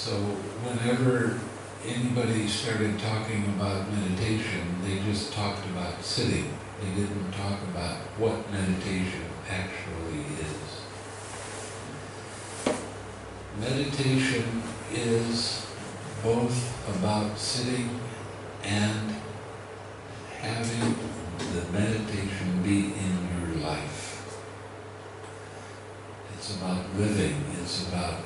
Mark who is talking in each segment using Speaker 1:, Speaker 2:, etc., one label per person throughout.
Speaker 1: So whenever anybody started talking about meditation, they just talked about sitting. They didn't talk about what meditation actually is. Meditation is both about sitting and having the meditation be in your life. It's about living. It's about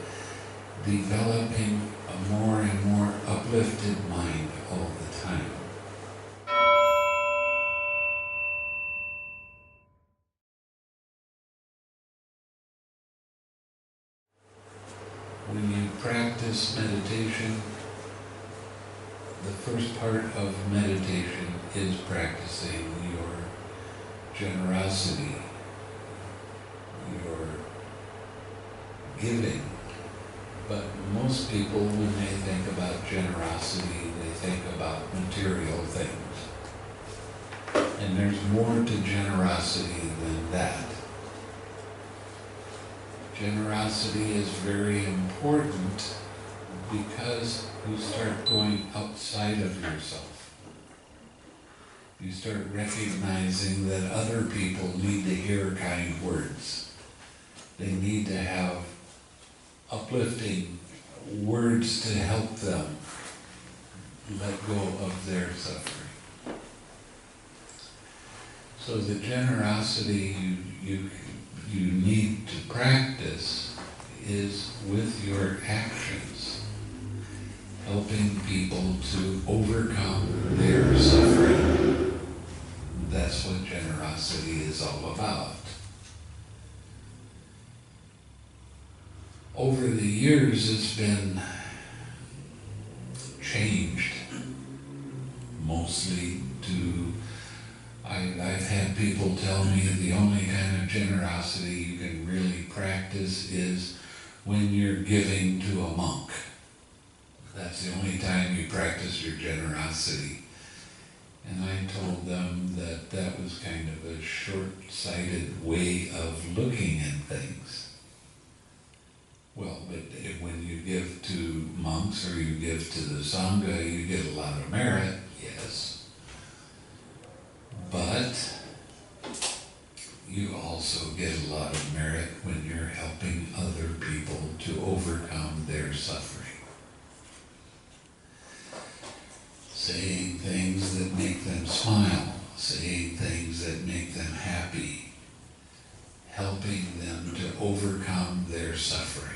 Speaker 1: developing a more and more uplifted mind all the time. When you practice meditation, the first part of meditation is practicing your generosity, your giving. But most people, when they think about generosity, they think about material things. And there's more to generosity than that. Generosity is very important because you start going outside of yourself. You start recognizing that other people need to hear kind words. They need to have uplifting words to help them let go of their suffering. So the generosity you need to practice is with your actions, helping people to overcome their suffering. That's what generosity is all about. Over the years, it's been changed, mostly to, I've had people tell me that the only kind of generosity you can really practice is when you're giving to a monk. That's the only time you practice your generosity. And I told them that that was kind of a short-sighted way of looking at things. Well, but when you give to monks or you give to the Sangha, you get a lot of merit, yes. But you also get a lot of merit when you're helping other people to overcome their suffering. Saying things that make them smile, saying things that make them happy, helping them to overcome their suffering.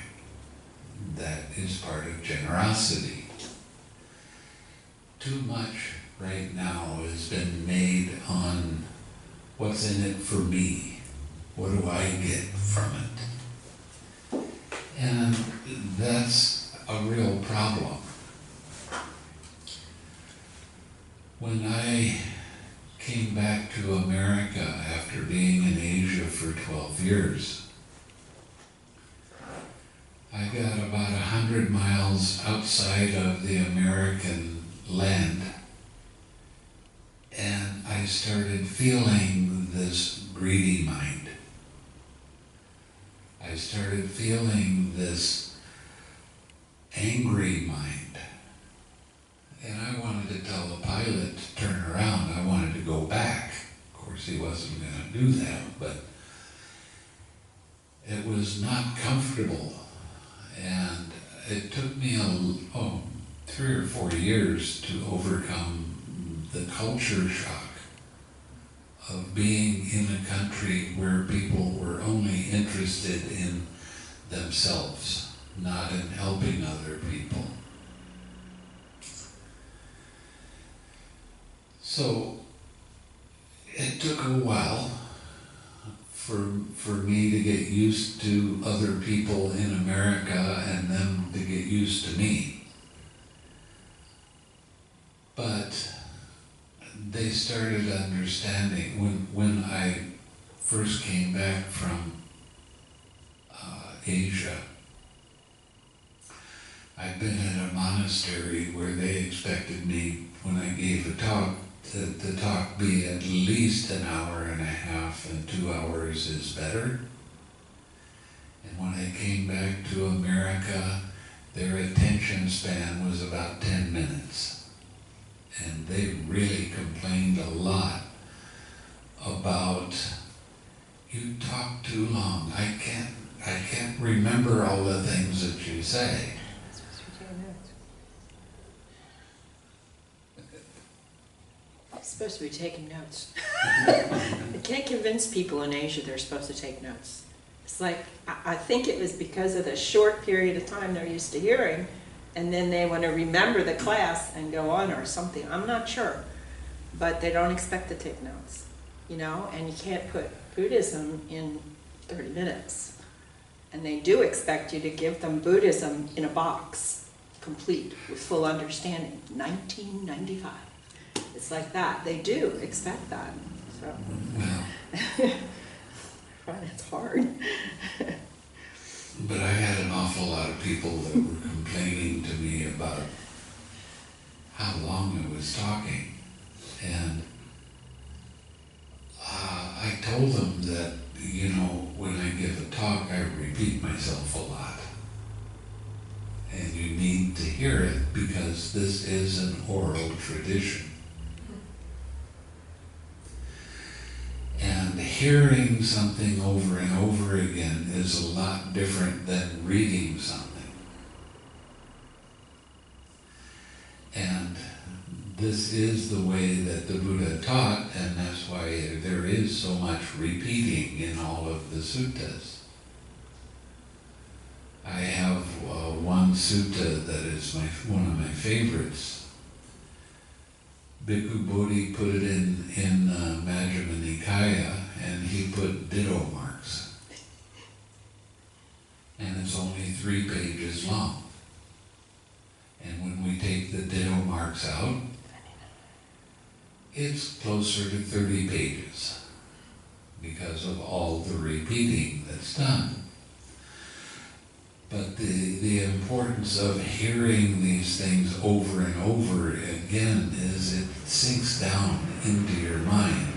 Speaker 1: That is part of generosity. Too much right now has been made on what's in it for me. What do I get from it? And that's a real problem. When I came back to America after being in Asia for 12 years, I got about 100 miles outside of the American land, and I started feeling this greedy mind. I started feeling this angry mind. And I wanted to tell the pilot to turn around. I wanted to go back. Of course, he wasn't going to do that, but it was not comfortable. And it took me 3 or 4 years to overcome the culture shock of being in a country where people were only interested in themselves, not in helping other people. So it took a while for me to get used to other people in America and them to get used to me. But they started understanding when I first came back from Asia. I'd been in a monastery where they expected me, when I gave a talk, the talk be at least an hour and a half, and 2 hours is better. And when I came back to America, their attention attention span was about 10 minutes. And they really complained a lot about, you talk too long. I can't remember all the things that you say.
Speaker 2: Supposed to be taking notes. I can't convince people in Asia they're supposed to take notes. It's like, I think it was because of the short period of time they're used to hearing, and then they want to remember the class and go on or something. I'm not sure. But they don't expect to take notes, you know, and you can't put Buddhism in 30 minutes. And they do expect you to give them Buddhism in a box, complete, with full understanding. 1995. It's like that. They do expect that. So, I find it's hard.
Speaker 1: But I had an awful lot of people that were complaining to me about how long I was talking. And I told them that, you know, when I give a talk, I repeat myself a lot. And you need to hear it because this is an oral tradition. And hearing something over and over again is a lot different than reading something. And this is the way that the Buddha taught, and that's why there is so much repeating in all of the suttas. I have one sutta that is one of my favorites. Bhikkhu Bodhi put it in Majjhima Nikaya, and he put ditto marks. And it's only 3 pages long. And when we take the ditto marks out, it's closer to 30 pages because of all the repeating that's done. But the importance of hearing these things over and over again is it sinks down into your mind.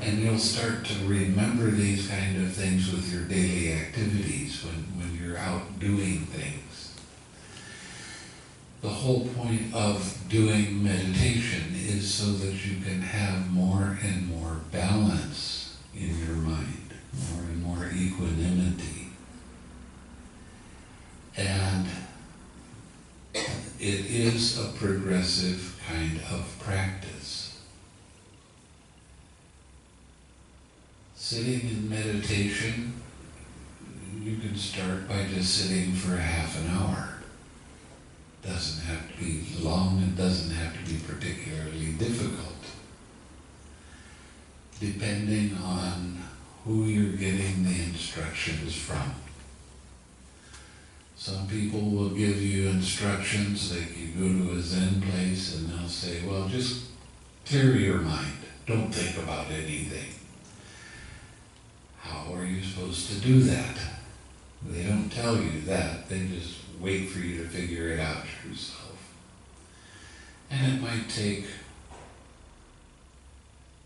Speaker 1: And you'll start to remember these kind of things with your daily activities when you're out doing things. The whole point of doing meditation is so that you can have more and more balance in your mind, more and more equanimity. And it is a progressive kind of practice. Sitting in meditation, you can start by just sitting for half an hour. It doesn't have to be long, it doesn't have to be particularly difficult. Depending on who you're getting the instructions from. Some people will give you instructions, like you go to a Zen place and they'll say, well, just clear your mind, don't think about anything. How are you supposed to do that? They don't tell you that, they just wait for you to figure it out yourself. And it might take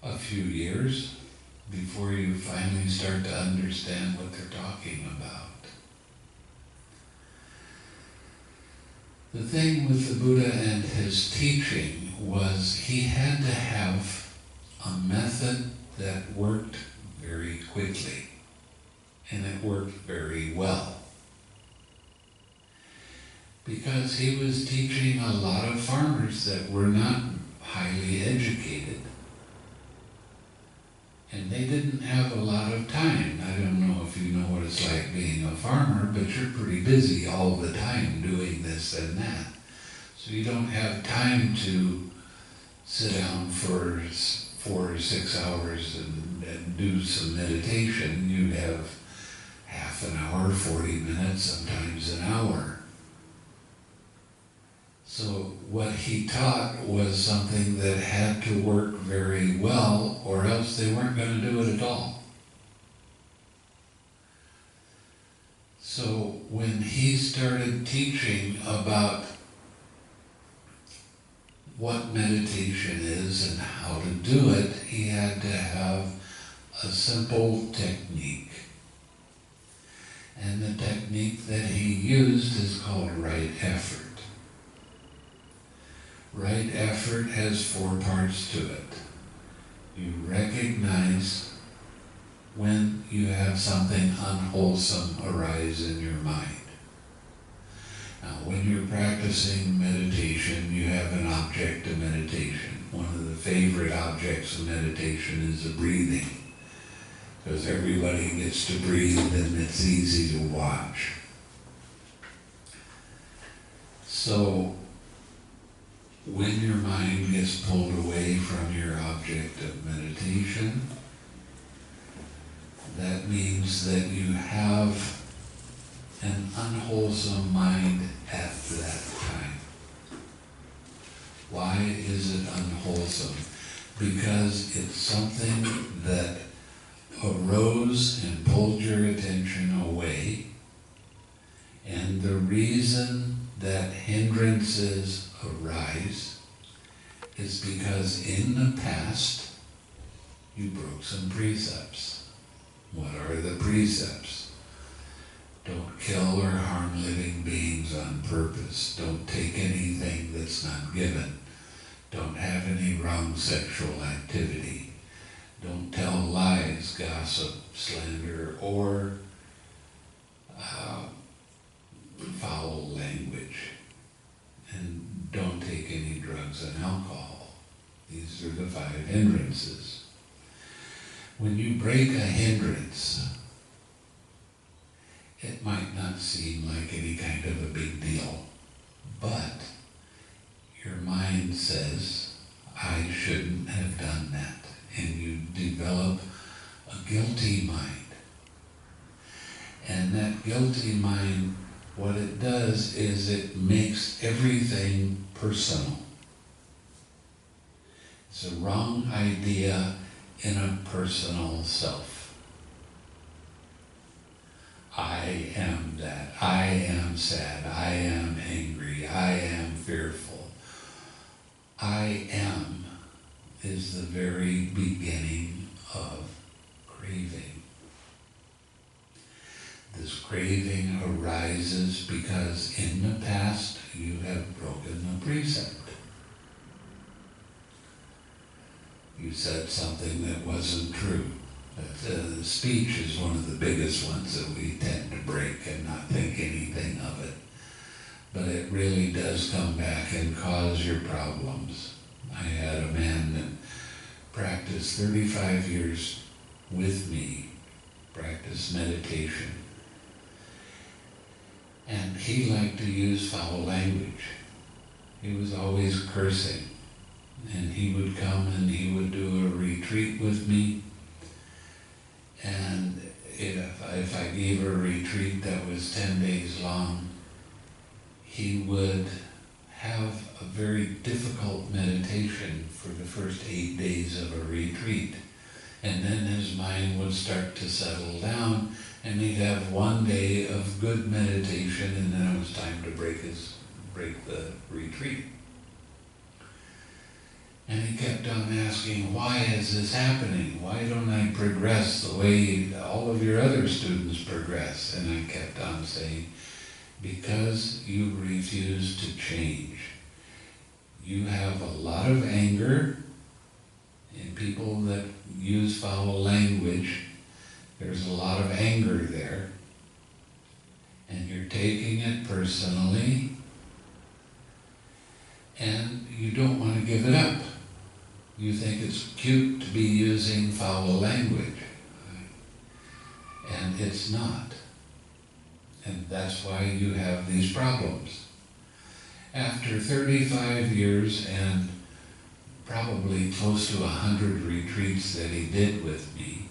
Speaker 1: a few years before you finally start to understand what they're talking about. The thing with the Buddha and his teaching was he had to have a method that worked very quickly, and it worked very well. Because he was teaching a lot of farmers that were not highly educated. And they didn't have a lot of time. I don't know if you know what it's like being a farmer, but you're pretty busy all the time doing this and that. So you don't have time to sit down for 4 or 6 hours and do some meditation. You have half an hour, 40 minutes, sometimes an hour. So what he taught was something that had to work very well, or else they weren't going to do it at all. So when he started teaching about what meditation is and how to do it, he had to have a simple technique. And the technique that he used is called right effort. Right effort has 4 parts to it. You recognize when you have something unwholesome arise in your mind. Now, when you're practicing meditation, you have an object of meditation. One of the favorite objects of meditation is the breathing, because everybody gets to breathe and it's easy to watch. So, when your mind gets pulled away from your object of meditation, that means that you have an unwholesome mind at that time. Why is it unwholesome? Because it's something that arose and pulled your attention away, and the reason that hindrances arise is because in the past you broke some precepts. What are the precepts? Don't kill or harm living beings on purpose. Don't take anything that's not given. Don't have any wrong sexual activity. Don't tell lies, gossip, slander, or foul language. And don't take any drugs and alcohol. These are the 5 hindrances. When you break a hindrance, it might not seem like any kind of a big deal, but your mind says, I shouldn't have done that. And you develop a guilty mind. And that guilty mind, what it does is it makes everything personal. It's a wrong idea in a personal self. I am that. I am sad. I am angry. I am fearful. I am is the very beginning of craving. This craving arises because in the past you have broken the precept. You said something that wasn't true. Speech is one of the biggest ones that we tend to break and not think anything of it. But it really does come back and cause your problems. I had a man that practiced 35 years with me, practiced meditation. And he liked to use foul language. He was always cursing. And he would come and he would do a retreat with me. And if I gave a retreat that was 10 days long, he would have a very difficult meditation for the first 8 days of a retreat. And then his mind would start to settle down, and he'd have 1 day of good meditation, and then it was time to break the retreat. And he kept on asking, why is this happening? Why don't I progress the way all of your other students progress? And I kept on saying, because you refuse to change. You have a lot of anger in people that use foul language. There's a lot of anger there. And you're taking it personally. And you don't want to give it up. You think it's cute to be using foul language. And it's not. And that's why you have these problems. After 35 years and probably close to 100 retreats that he did with me,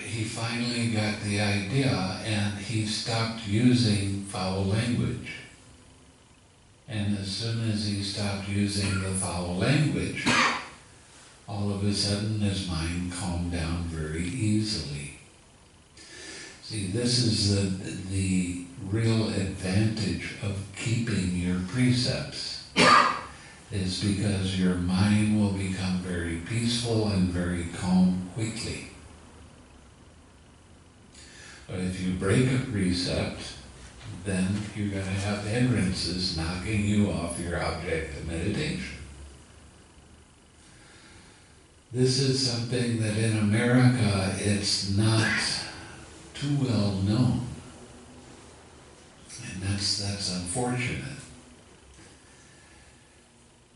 Speaker 1: he finally got the idea and he stopped using foul language. And as soon as he stopped using the foul language, all of a sudden his mind calmed down very easily. See, this is the real advantage of keeping your precepts, is because your mind will become very peaceful and very calm quickly. if you break a precept, then you're going to have hindrances knocking you off your object of meditation. This is something that in America it's not too well known. And that's unfortunate.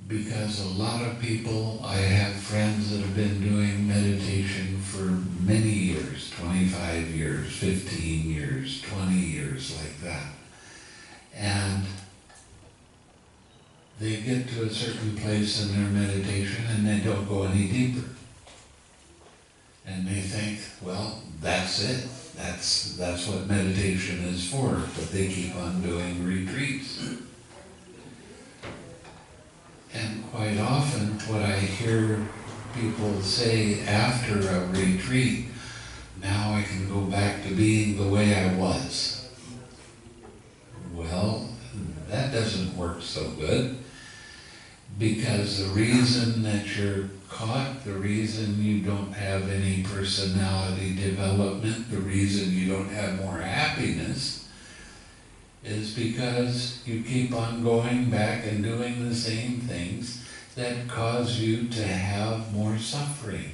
Speaker 1: Because a lot of people, I have friends that have been doing meditation for many years, 25 years, 15 years, 20 years, like that. And they get to a certain place in their meditation and they don't go any deeper. And they think, well, that's it. That's what meditation is for, but they keep on doing retreats. And quite often what I hear people say after a retreat, now I can go back to being the way I was. Well, that doesn't work so good, because the reason that you're caught, the reason you don't have any personality development, the reason you don't have more happiness is because you keep on going back and doing the same things that cause you to have more suffering.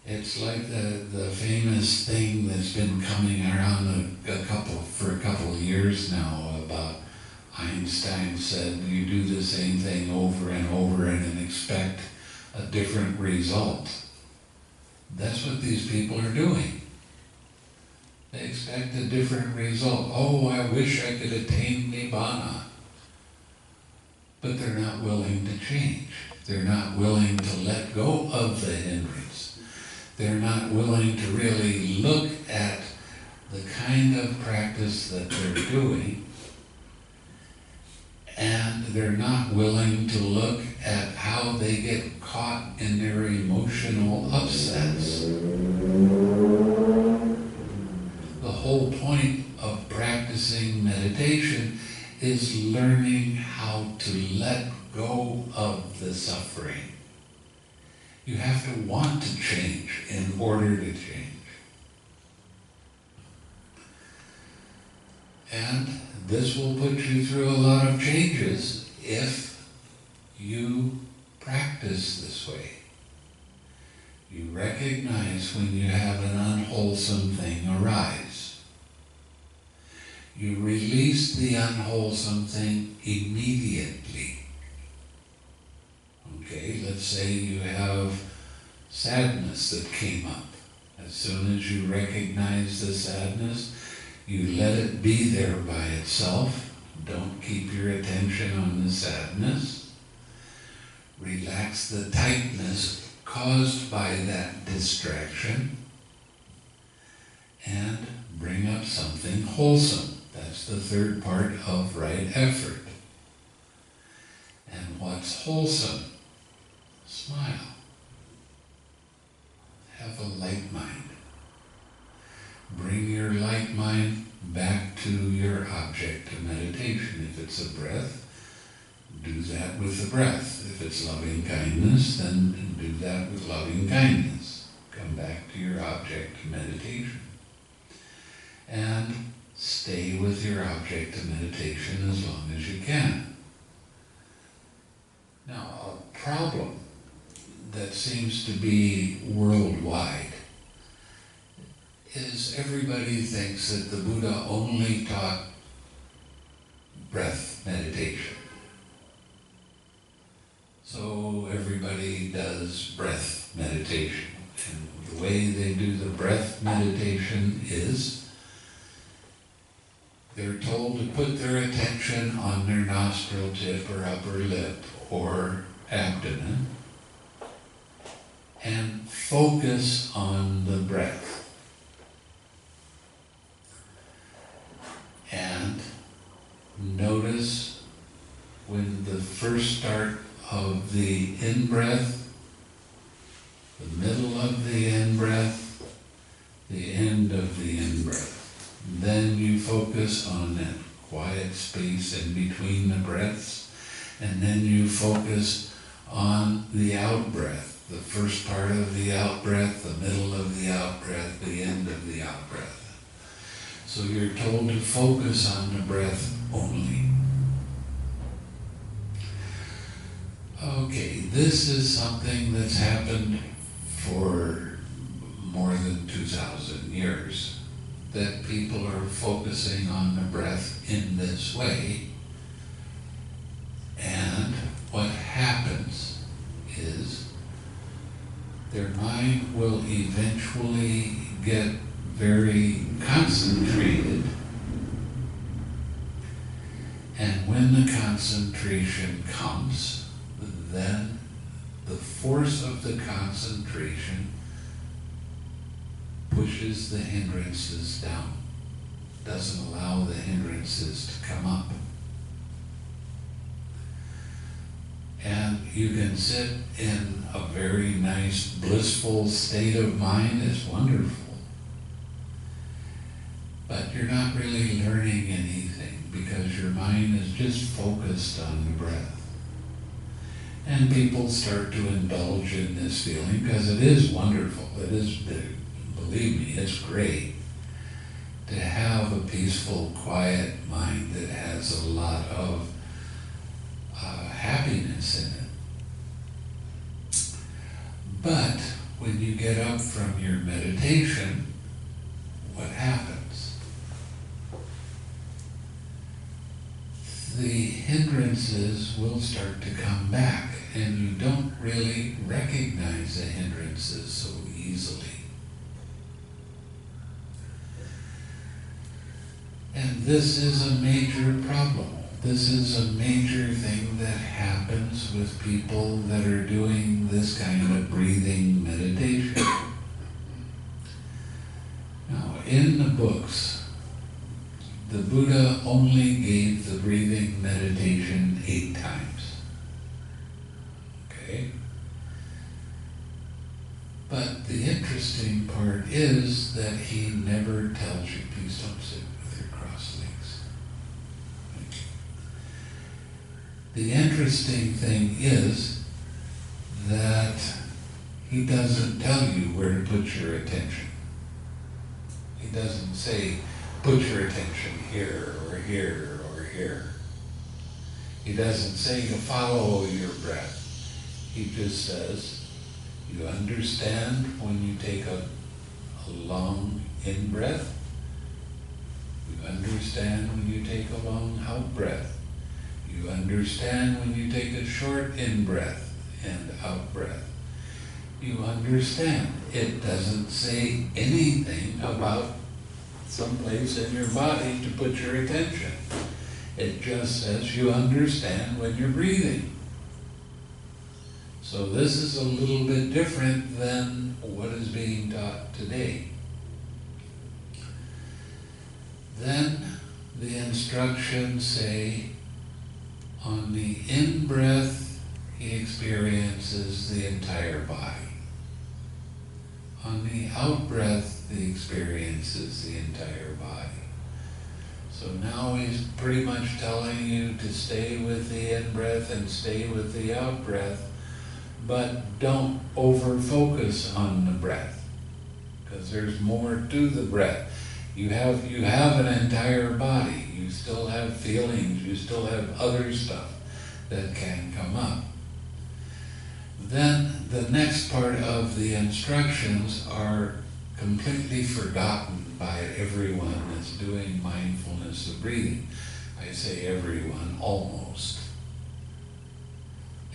Speaker 1: It's like the famous thing that's been coming around for a couple of years now about Einstein said you do the same thing over and over and expect a different result. That's what these people are doing. They expect a different result. Oh, I wish I could attain Nibbana. But they're not willing to change. They're not willing to let go of the hindrance. They're not willing to really look at the kind of practice that they're doing, and they're not willing to look at how they get caught in their emotional upsets. The whole point of practicing meditation is learning how to let go of the suffering. You have to want to change in order to change. And this will put you through a lot of changes if you practice this way. You recognize when you have an unwholesome thing arise. You release the unwholesome thing immediately. Okay, let's say you have sadness that came up. As soon as you recognize the sadness, you let it be there by itself. Don't keep your attention on the sadness. Relax the tightness caused by that distraction and bring up something wholesome. That's the third part of right effort. And what's wholesome? Smile. Have a light mind. Bring your light mind back to your object of meditation. If it's a breath, do that with the breath. If it's loving kindness, then do that with loving kindness. Come back to your object of meditation. And stay with your object of meditation as long as you can. Now, a problem that seems to be worldwide is everybody thinks that the Buddha only taught breath meditation. So everybody does breath meditation. And the way they do the breath meditation is they're told to put their attention on their nostril tip or upper lip or abdomen and focus on the breath. And notice when the first start of the in-breath, the middle of the in-breath, the end of the in-breath. Then you focus on that quiet space in between the breaths, and then you focus on the out-breath. the first part of the out-breath, the middle of the out-breath, the end of the out-breath. So you're told to focus on the breath only. Okay, this is something that's happened for more than 2,000 years, that people are focusing on the breath in this way. And what happens is their mind will eventually get very concentrated, and when the concentration comes, then the force of the concentration pushes the hindrances down, doesn't allow the hindrances to come up. And you can sit in a very nice, blissful state of mind. It's wonderful. But you're not really learning anything because your mind is just focused on the breath. And people start to indulge in this feeling because it is wonderful. It is, believe me, it's great to have a peaceful, quiet mind that has a lot of happiness in it. But when you get up from your meditation, what happens? The hindrances will start to come back, and you don't really recognize the hindrances so easily. And this is a major problem. This is a major thing that happens with people that are doing this kind of breathing meditation. Now, in the books, the Buddha only gave the breathing meditation 8 times. Okay? But the interesting part is that he never tells you, please don't sit with your crossed legs. The interesting thing is that he doesn't tell you where to put your attention. He doesn't say, put your attention here or here or here. He doesn't say to follow your breath. He just says, you understand when you take a long in-breath. You understand when you take a long out-breath. You understand when you take a short in-breath and out-breath. You understand. It doesn't say anything about someplace in your body to put your attention. It just says you understand when you're breathing. So this is a little bit different than what is being taught today. Then the instructions say, on the in-breath, he experiences the entire body. On the out-breath, he experiences the entire body. So now he's pretty much telling you to stay with the in-breath and stay with the out-breath, but don't over-focus on the breath, because there's more to the breath. You have an entire body. You still have feelings. You still have other stuff that can come up. Then the next part of the instructions are completely forgotten by everyone that's doing mindfulness of breathing. I say everyone, almost.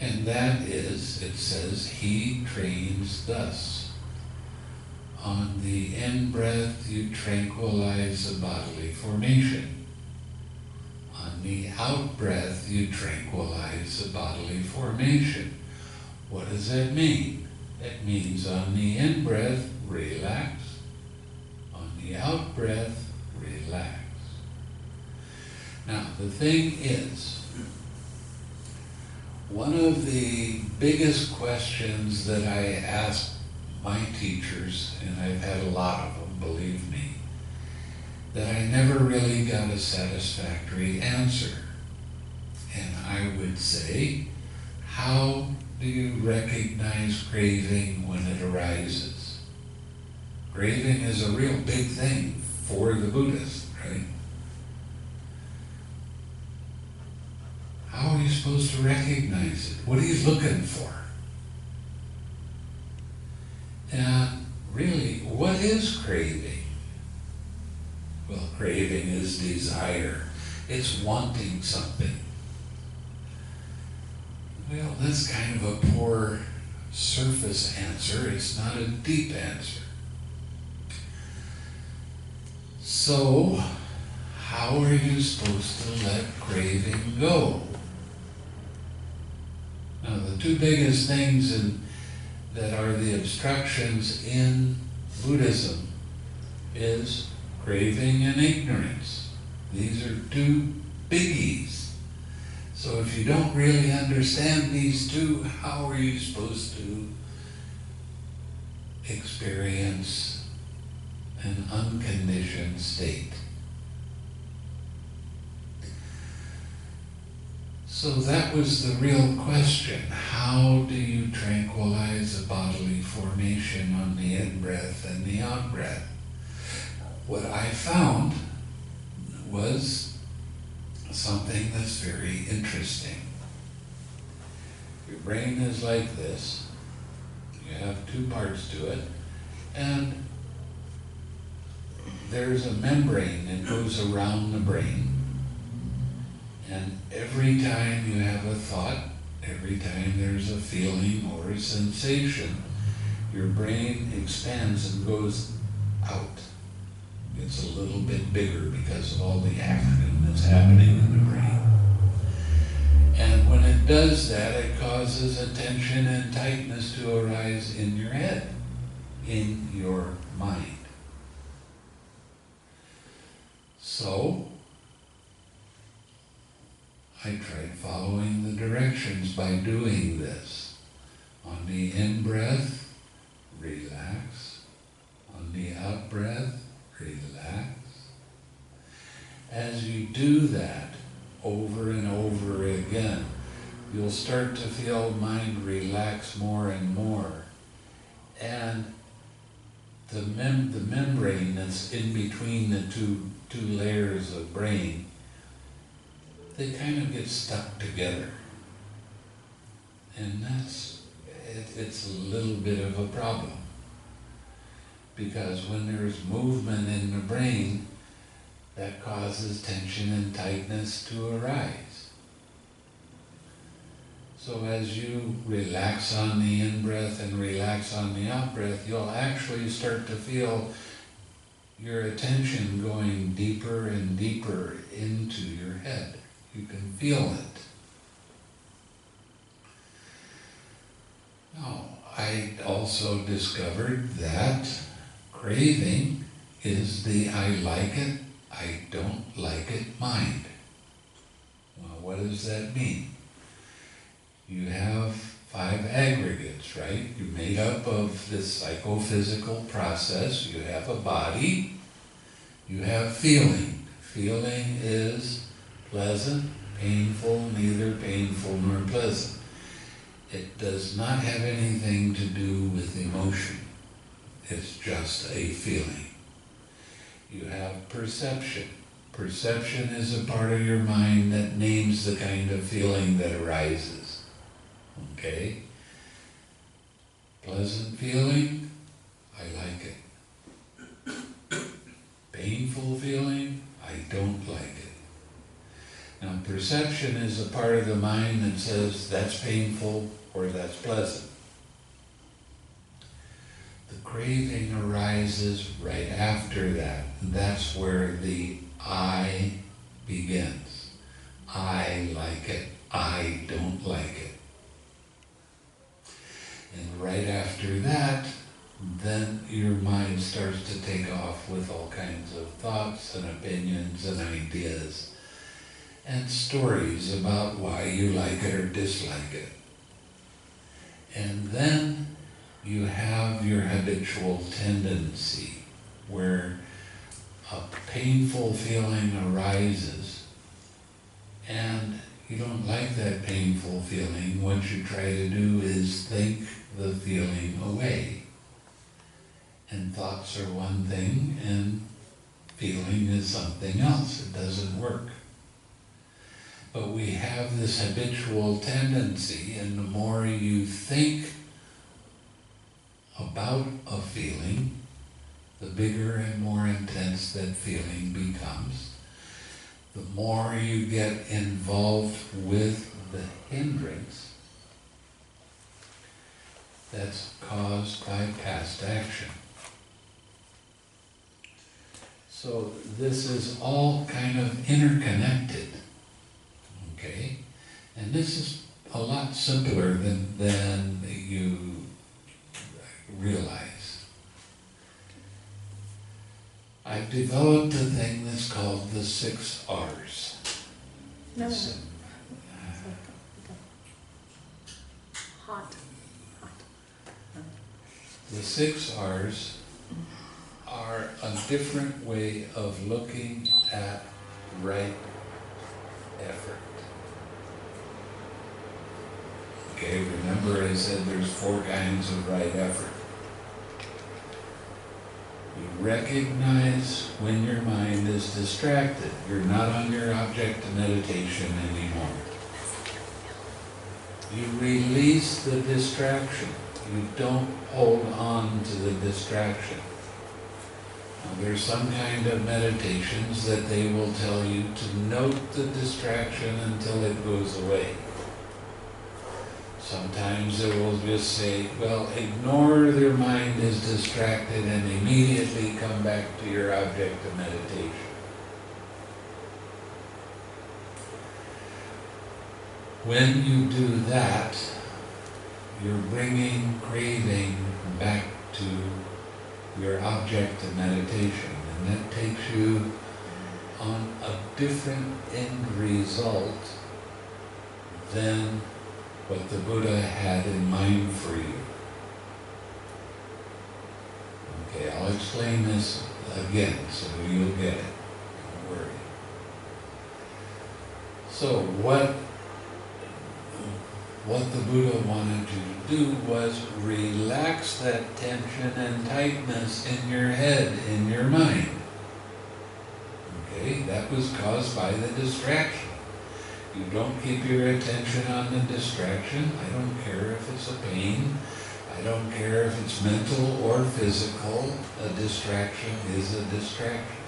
Speaker 1: And that is, it says, he trains thus. On the in-breath, you tranquilize the bodily formation. On the out-breath, you tranquilize the bodily formation. What does that mean? It means on the in-breath, relax. On the out-breath, relax. Now, the thing is, one of the biggest questions that I ask my teachers, and I've had a lot of them, believe me, that I never really got a satisfactory answer. And I would say, how do you recognize craving when it arises? Craving is a real big thing for the Buddhist, right? How are you supposed to recognize it? What are you looking for? And really, what is craving? Well, craving is desire. It's wanting something. Well, that's kind of a poor surface answer. It's not a deep answer. So, how are you supposed to let craving go? Now, the two biggest things that are the obstructions in Buddhism is craving and ignorance. These are two biggies. So if you don't really understand these two, how are you supposed to experience an unconditioned state? So that was the real question. How do you tranquilize a bodily formation on the in-breath and the out-breath? What I found was something that's very interesting. Your brain is like this. You have two parts to it, and there's a membrane that goes around the brain. And every time you have a thought, every time there's a feeling or a sensation, your brain expands and goes out. It's a little bit bigger because of all the action that's happening in the brain. And when it does that, it causes a tension and tightness to arise in your head, in your mind. So, I tried following the directions by doing this. On the in-breath, relax. On the out-breath, relax. As you do that over and over again, you'll start to feel mind relax more and more. And the membrane that's in between the two layers of brain, they kind of get stuck together. And it's a little bit of a problem. Because when there's movement in the brain, that causes tension and tightness to arise. So as you relax on the in-breath and relax on the out-breath, you'll actually start to feel your attention going deeper and deeper into your head. You can feel it. Now, I also discovered that craving is the I like it, I don't like it mind. Well, what does that mean? You have 5 aggregates, right? You're made up of this psychophysical process. You have a body. You have feeling. Feeling is pleasant, painful, neither painful nor pleasant. It does not have anything to do with emotion. It's just a feeling. You have perception. Perception is a part of your mind that names the kind of feeling that arises. Okay? Pleasant feeling, I like it. Painful feeling, I don't like it. Now, perception is a part of the mind that says that's painful or that's pleasant. The craving arises right after that. And that's where the I begins. I like it. I don't like it. And right after that, then your mind starts to take off with all kinds of thoughts and opinions and ideas and stories about why you like it or dislike it. And then you have your habitual tendency, where a painful feeling arises and you don't like that painful feeling, what you try to do is think the feeling away. And thoughts are one thing, and feeling is something else. It doesn't work. But we have this habitual tendency, and the more you think about a feeling, the bigger and more intense that feeling becomes. The more you get involved with the hindrance that's caused by past action. So this is all kind of interconnected, okay? And this is a lot simpler than you realize. I've developed a thing that's called the 6 R's.
Speaker 2: No. Hot.
Speaker 1: The 6 R's are a different way of looking at right effort. Okay, remember I said there's 4 kinds of right effort. You recognize when your mind is distracted. You're not on your object of meditation anymore. You release the distraction. You don't hold on to the distraction. Now, there's some kind of meditations that they will tell you to note the distraction until it goes away. Sometimes it will just say, well, ignore your mind is distracted and immediately come back to your object of meditation. When you do that, you're bringing craving back to your object of meditation, and that takes you on a different end result than what the Buddha had in mind for you. Okay, I'll explain this again so you'll get it. Don't worry. So what the Buddha wanted you to do was relax that tension and tightness in your head, in your mind. Okay, that was caused by the distraction. You don't keep your attention on the distraction. I don't care if it's a pain. I don't care if it's mental or physical. A distraction is a distraction.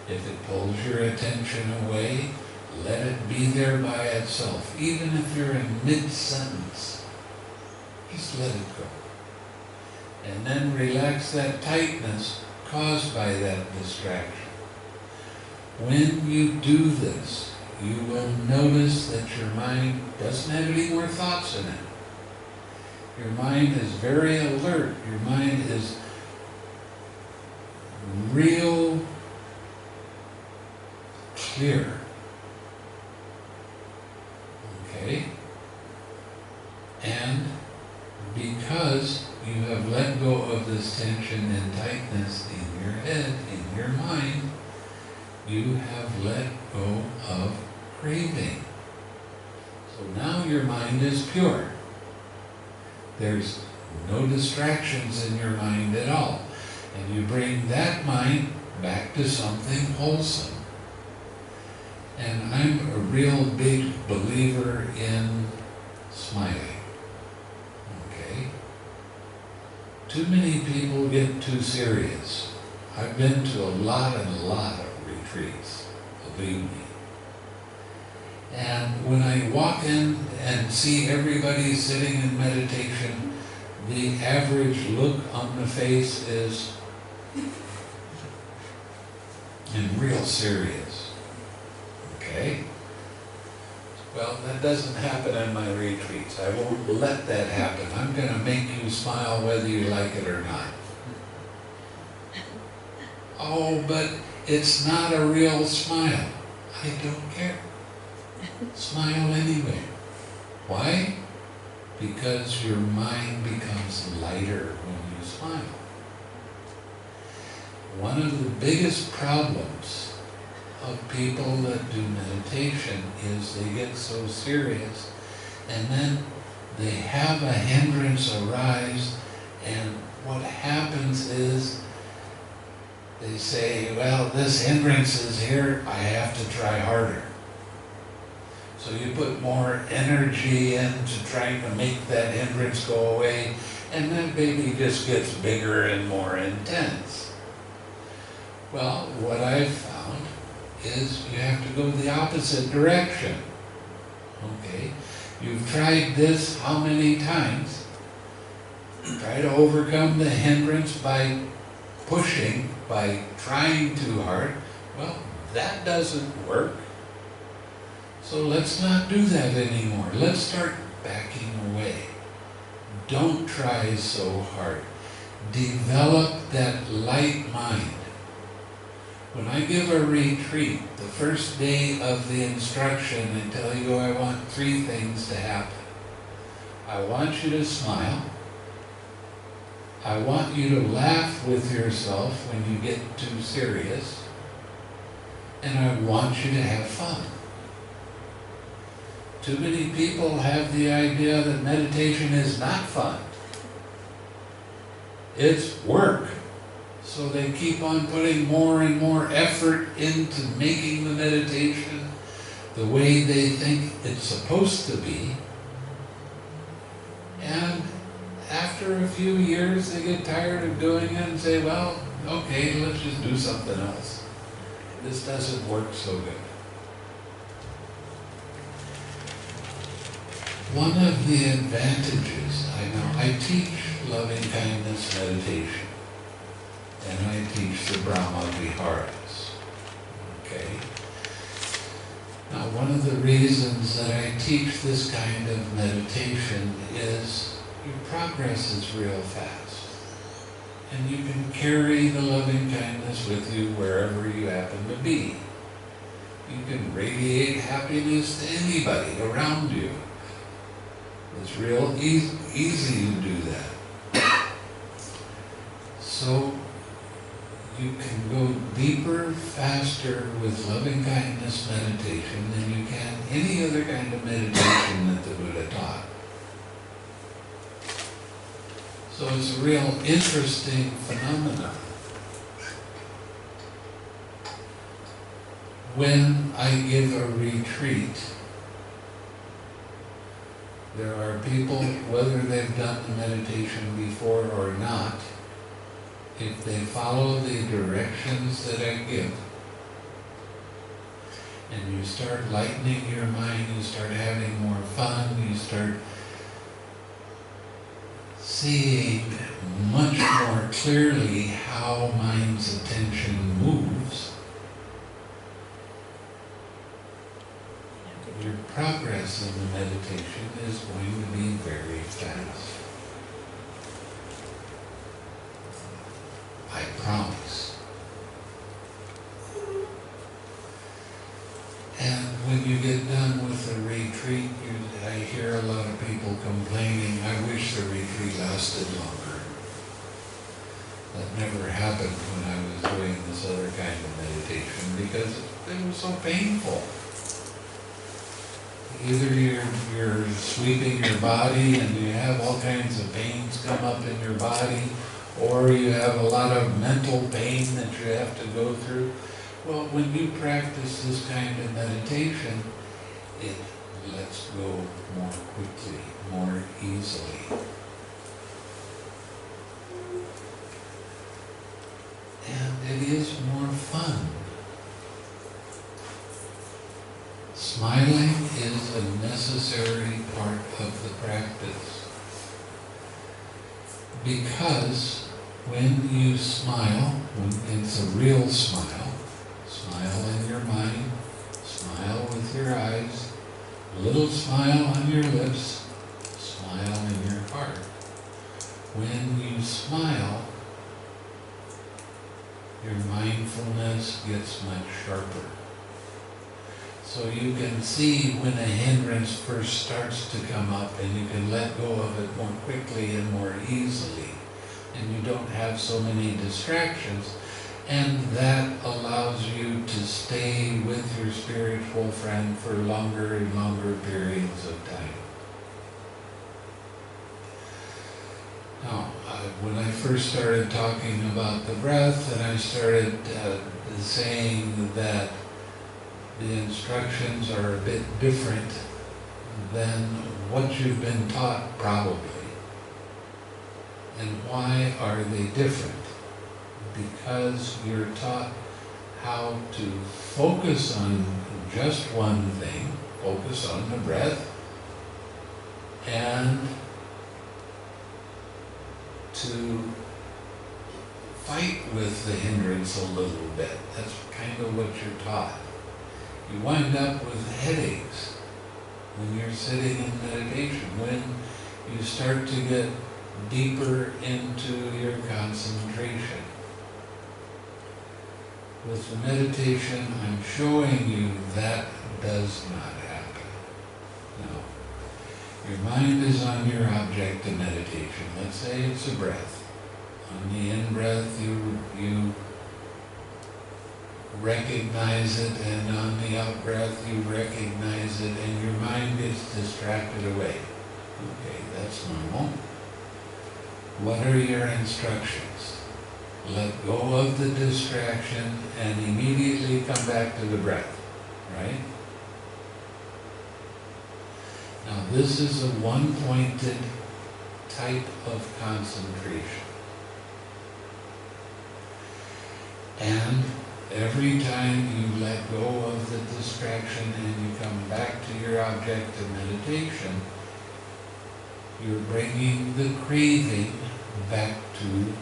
Speaker 1: If it pulls your attention away, let it be there by itself. Even if you're in mid-sentence, just let it go. And then relax that tightness caused by that distraction. When you do this, you will notice that your mind doesn't have any more thoughts in it. Your mind is very alert. Your mind is real clear. Okay? And because you have let go of this tension and tightness in your head, in your mind, you have let go of craving. So now your mind is pure. There's no distractions in your mind at all. And you bring that mind back to something wholesome. And I'm a real big believer in smiling. Okay? Too many people get too serious. I've been to a lot of retreats, believe me. And when I walk in and see everybody sitting in meditation, the average look on the face is real serious. Okay? Well, that doesn't happen in my retreats. I won't let that happen. I'm going to make you smile whether you like it or not. Oh, but it's not a real smile. I don't care. Smile anyway. Why? Because your mind becomes lighter when you smile. One of the biggest problems of people that do meditation is they get so serious, and then they have a hindrance arise, and what happens is they say, well, this hindrance is here, I have to try harder. So you put more energy into trying to make that hindrance go away, and that baby just gets bigger and more intense. Well, what I've found is you have to go the opposite direction. Okay? You've tried this how many times? Try to overcome the hindrance by pushing, by trying too hard. Well, that doesn't work. So let's not do that anymore. Let's start backing away. Don't try so hard. Develop that light mind. When I give a retreat, the first day of the instruction, I tell you I want 3 things to happen. I want you to smile. I want you to laugh with yourself when you get too serious. And I want you to have fun. Too many people have the idea that meditation is not fun. It's work. So they keep on putting more and more effort into making the meditation the way they think it's supposed to be. And after a few years, they get tired of doing it and say, well, okay, let's just do something else. This doesn't work so good. One of the advantages, I teach loving kindness meditation, and I teach the Brahma Viharas. Okay? Now, one of the reasons that I teach this kind of meditation is your progress is real fast. And you can carry the loving kindness with you wherever you happen to be. You can radiate happiness to anybody around you. It's real easy to do that. So you can go deeper, faster with loving kindness meditation than you can any other kind of meditation that the Buddha taught. So it's a real interesting phenomenon. When I give a retreat, there are people, whether they've done the meditation before or not, if they follow the directions that I give, and you start lightening your mind, you start having more fun, you start seeing much more clearly how mind's attention moves, your progress in the meditation is going to be very fast. I promise. And when you get done with the retreat, I hear a lot of people complaining, I wish the retreat lasted longer. That never happened when I was doing this other kind of meditation because it was so painful. Either you're sweeping your body and you have all kinds of pains come up in your body, or you have a lot of mental pain that you have to go through. Well, when you practice this kind of meditation, it lets go more quickly, more easily. And it is more fun. Smiling is a necessary part of the practice. Because when you smile, when it's a real smile, smile in your mind, smile with your eyes, a little smile on your lips, smile in your heart. When you smile, your mindfulness gets much sharper. So you can see when a hindrance first starts to come up and you can let go of it more quickly and more easily. And you don't have so many distractions And that allows you to stay with your spiritual friend for longer and longer periods of time. Now, when I first started talking about the breath, and I started saying that the instructions are a bit different than what you've been taught, probably. And why are they different? Because you're taught how to focus on just one thing, focus on the breath, and to fight with the hindrance a little bit. That's kind of what you're taught. You wind up with headaches when you're sitting in meditation, when you start to get deeper into your concentration. With the meditation, I'm showing you that does not happen. No. Your mind is on your object of meditation. Let's say it's a breath. On the in-breath, you recognize it, and on the out-breath, you recognize it, and your mind gets distracted away. Okay, that's normal. What are your instructions? Let go of the distraction and immediately come back to the breath, right? Now this is a one-pointed type of concentration. And every time you let go of the distraction and you come back to your object of meditation, you're bringing the craving back to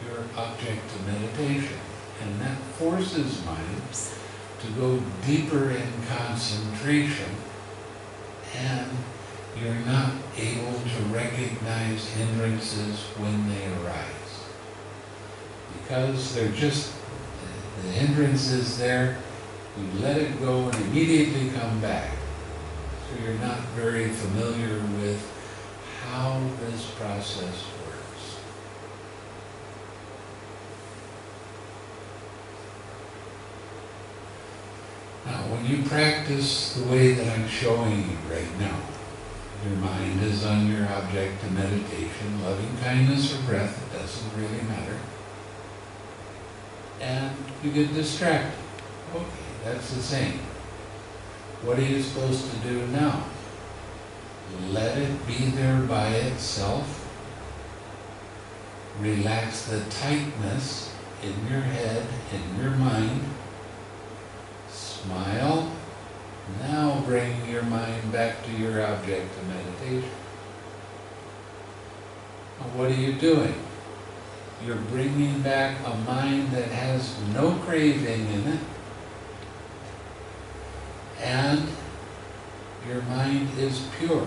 Speaker 1: your object of meditation. And that forces mind to go deeper in concentration, and you're not able to recognize hindrances when they arise. Because they're just, the hindrance is there, you let it go and immediately come back. So you're not very familiar with how this process works. Now, when you practice the way that I'm showing you right now, your mind is on your object of meditation, loving kindness or breath, it doesn't really matter. And you get distracted. Okay, that's the same. What are you supposed to do now? Let it be there by itself. Relax the tightness in your head, in your mind. Smile. Now bring your mind back to your object of meditation. Now what are you doing? You're bringing back a mind that has no craving in it, and your mind is pure.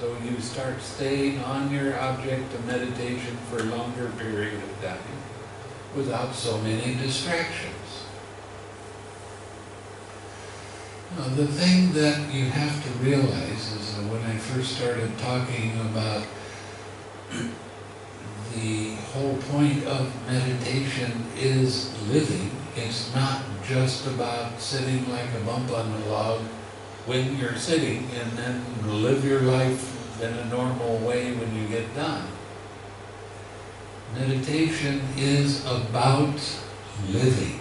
Speaker 1: So you start staying on your object of meditation for a longer period of time without so many distractions. Now, the thing that you have to realize is that when I first started talking about the whole point of meditation is living, it's not just about sitting like a bump on the log when you're sitting and then live your life in a normal way when you get done. Meditation is about living.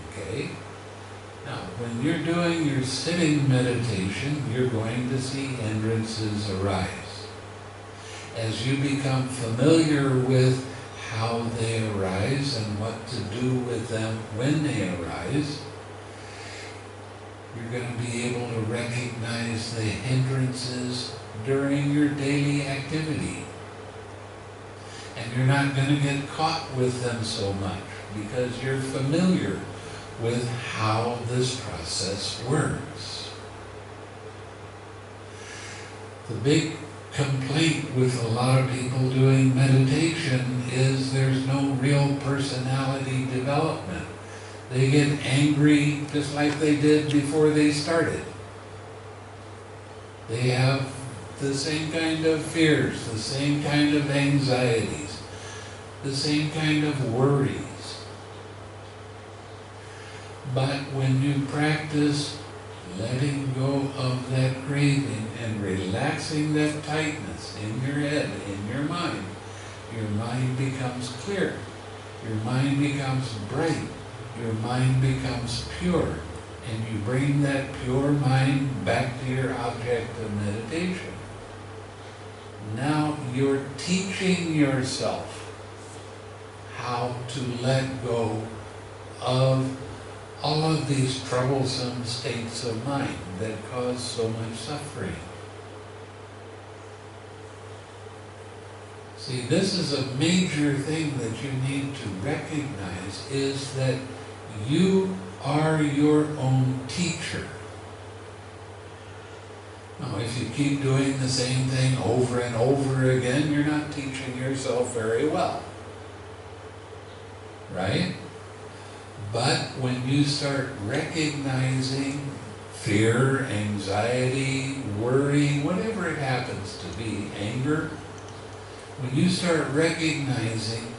Speaker 1: Okay? Now, when you're doing your sitting meditation, you're going to see hindrances arise. As you become familiar with how they arise and what to do with them when they arise, you're going to be able to recognize the hindrances during your daily activity. And you're not going to get caught with them so much because you're familiar with how this process works. The big complaint with a lot of people doing meditation is there's no real personality development. They get angry just like they did before they started. They have the same kind of fears, the same kind of anxieties. the same kind of worries. But when you practice letting go of that craving and relaxing that tightness in your head, in your mind becomes clear. Your mind becomes bright. Your mind becomes pure. And you bring that pure mind back to your object of meditation. Now you're teaching yourself how to let go of all of these troublesome states of mind that cause so much suffering. See, this is a major thing that you need to recognize, is that you are your own teacher. Now, if you keep doing the same thing over and over again, you're not teaching yourself very well. Right? But when you start recognizing fear, anxiety, worry, whatever it happens to be, anger, when you start recognizing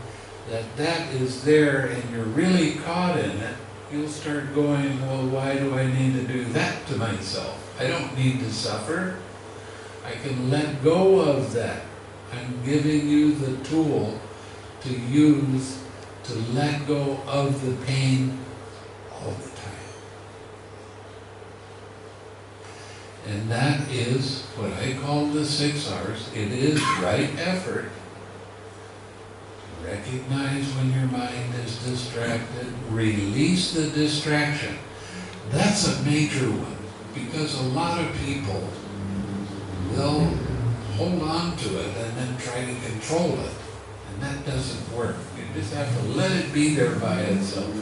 Speaker 1: that that is there and you're really caught in it, you'll start going, well, why do I need to do that to myself? I don't need to suffer. I can let go of that. I'm giving you the tool to use to let go of the pain all the time. And that is what I call the 6 R's. It is right effort. Recognize when your mind is distracted. Release the distraction. That's a major one, because a lot of people will hold on to it and then try to control it. And that doesn't work. You just have to let it be there by itself.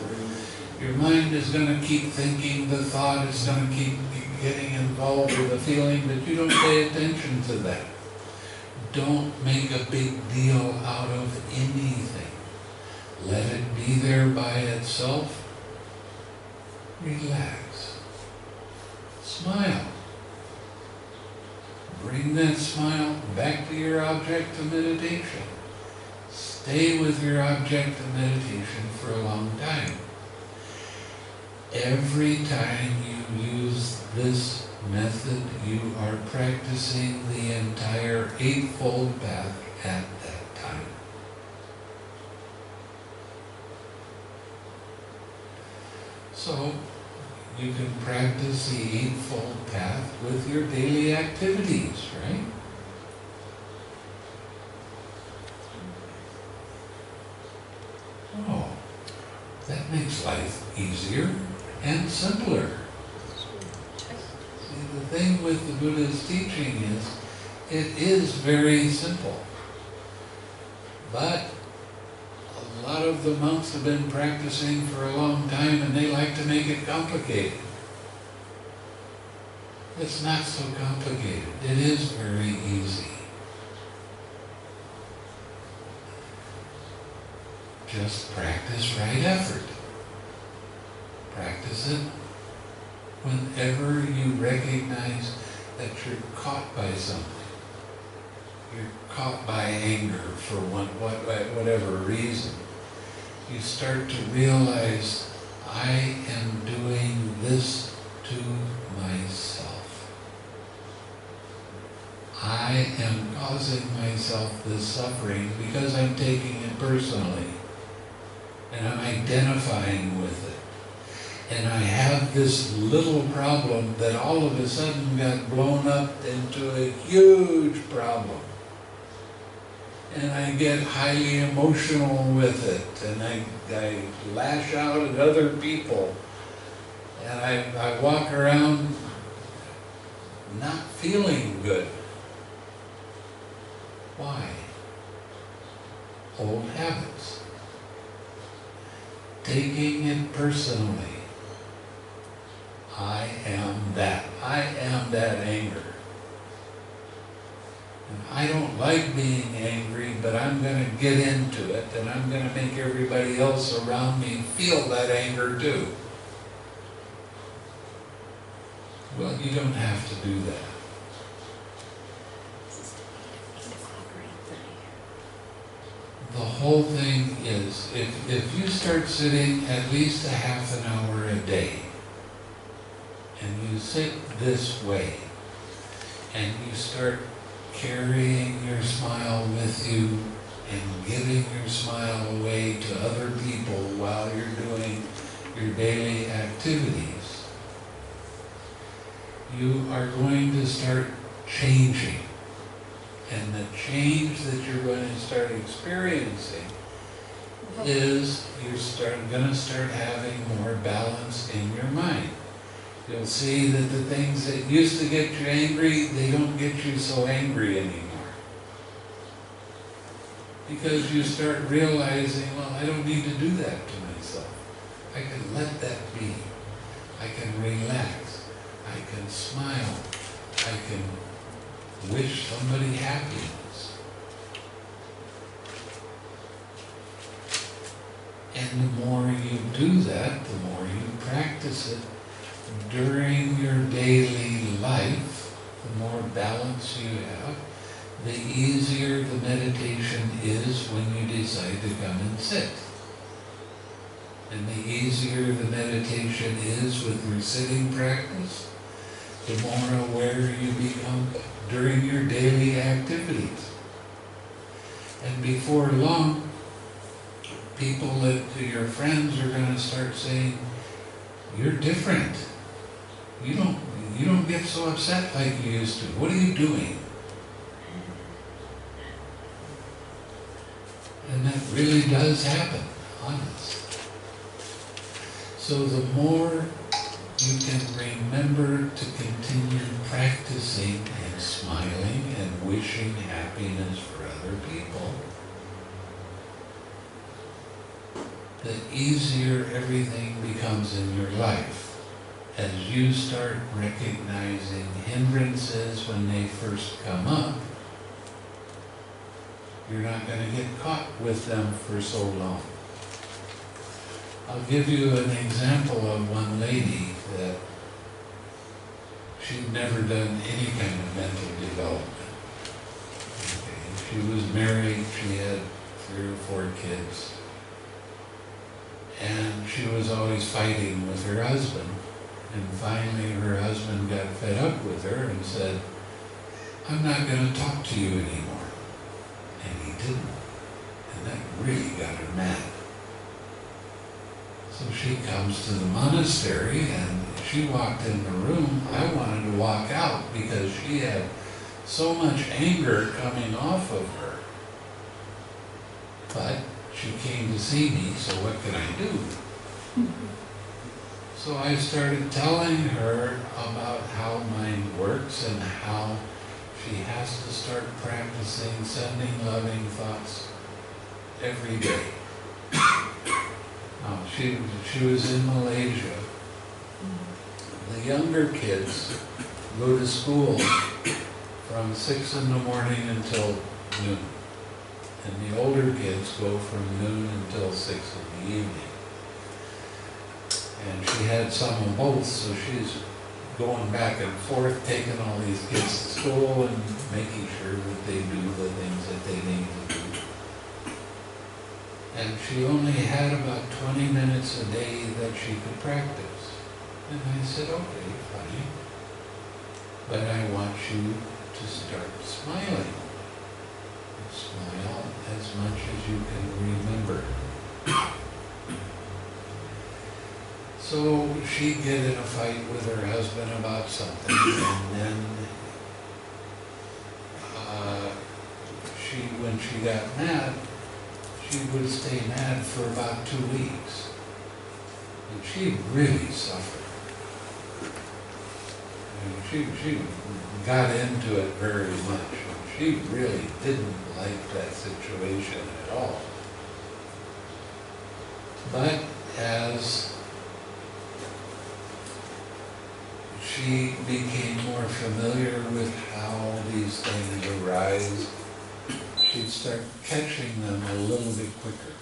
Speaker 1: Your mind is going to keep thinking the thought, is going to keep getting involved with a feeling, but you don't pay attention to that. Don't make a big deal out of anything. Let it be there by itself. Relax. Smile. Bring that smile back to your object of meditation. Stay with your object of meditation for a long time. Every time you use this method, you are practicing the entire Eightfold Path at that time. So, you can practice the Eightfold Path with your daily activities, right? Oh, that makes life easier and simpler. See, the thing with the Buddha's teaching is, it is very simple. But a lot of the monks have been practicing for a long time and they like to make it complicated. It's not so complicated. It is very easy. Just practice right effort. Practice it whenever you recognize that you're caught by something. You're caught by anger for whatever reason. You start to realize, I am doing this to myself. I am causing myself this suffering because I'm taking it personally. And I'm identifying with it. And I have this little problem that all of a sudden got blown up into a huge problem. And I get highly emotional with it, and I lash out at other people. And I walk around not feeling good. Why? Old habits. Taking it personally. I am that. I am that anger. And I don't like being angry, but I'm going to get into it, and I'm going to make everybody else around me feel that anger too. Well, you don't have to do that. the whole thing is, if you start sitting at least a half an hour a day, and you sit this way, and you start carrying your smile with you and giving your smile away to other people while you're doing your daily activities, you are going to start changing. And the change that you're going to start experiencing is you're going to start having more balance in your mind. You'll see that the things that used to get you angry, they don't get you so angry anymore. Because you start realizing, well, I don't need to do that to myself. I can let that be. I can relax. I can smile. I can wish somebody happiness. And the more you do that, the more you practice it during your daily life, the more balance you have, the easier the meditation is when you decide to come and sit. And the easier the meditation is with your sitting practice, the more aware you become during your daily activities. And before long, people that your friends are going to start saying, you're different. You don't get so upset like you used to. What are you doing? And that really does happen, honest. So the more you can remember to continue practicing and smiling and wishing happiness for other people, the easier everything becomes in your life. As you start recognizing hindrances when they first come up, you're not going to get caught with them for so long. I'll give you an example of one lady that she'd never done any kind of mental development. Okay. She was married, she had 3 or 4 kids, and she was always fighting with her husband. And finally her husband got fed up with her and said, I'm not going to talk to you anymore. And he didn't. And that really got her mad. So she comes to the monastery, and she walked in the room. I wanted to walk out because she had so much anger coming off of her. But she came to see me, so what could I do? So I started telling her about how mind works and how she has to start practicing sending loving thoughts every day. Now, she was in Malaysia. The younger kids go to school from 6 in the morning until noon. And the older kids go from noon until 6 in the evening. And she had some of both, so she's going back and forth, taking all these kids to school and making sure that they do the things that they need to do. And she only had about 20 minutes a day that she could practice. And I said, okay, fine. But I want you to start smiling. Smile as much as you can remember. So she'd get in a fight with her husband about something, and then when she got mad, she would stay mad for about 2 weeks. And she really suffered. And she got into it very much. And she really didn't like that situation at all. But as she became more familiar with how these things arise, she'd start catching them a little bit quicker.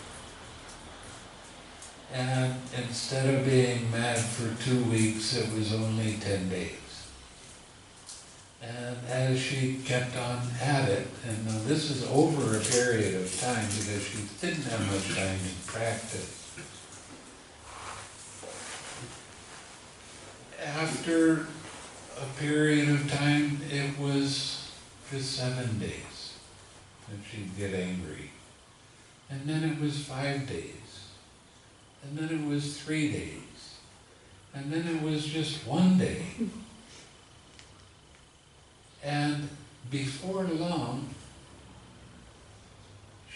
Speaker 1: And instead of being mad for 2 weeks, it was only 10 days. And as she kept on at it, and this is over a period of time because she didn't have much time to practice. After a period of time, it was just 7 days that she'd get angry. And then it was 5 days. And then it was 3 days. And then it was just 1 day. And before long,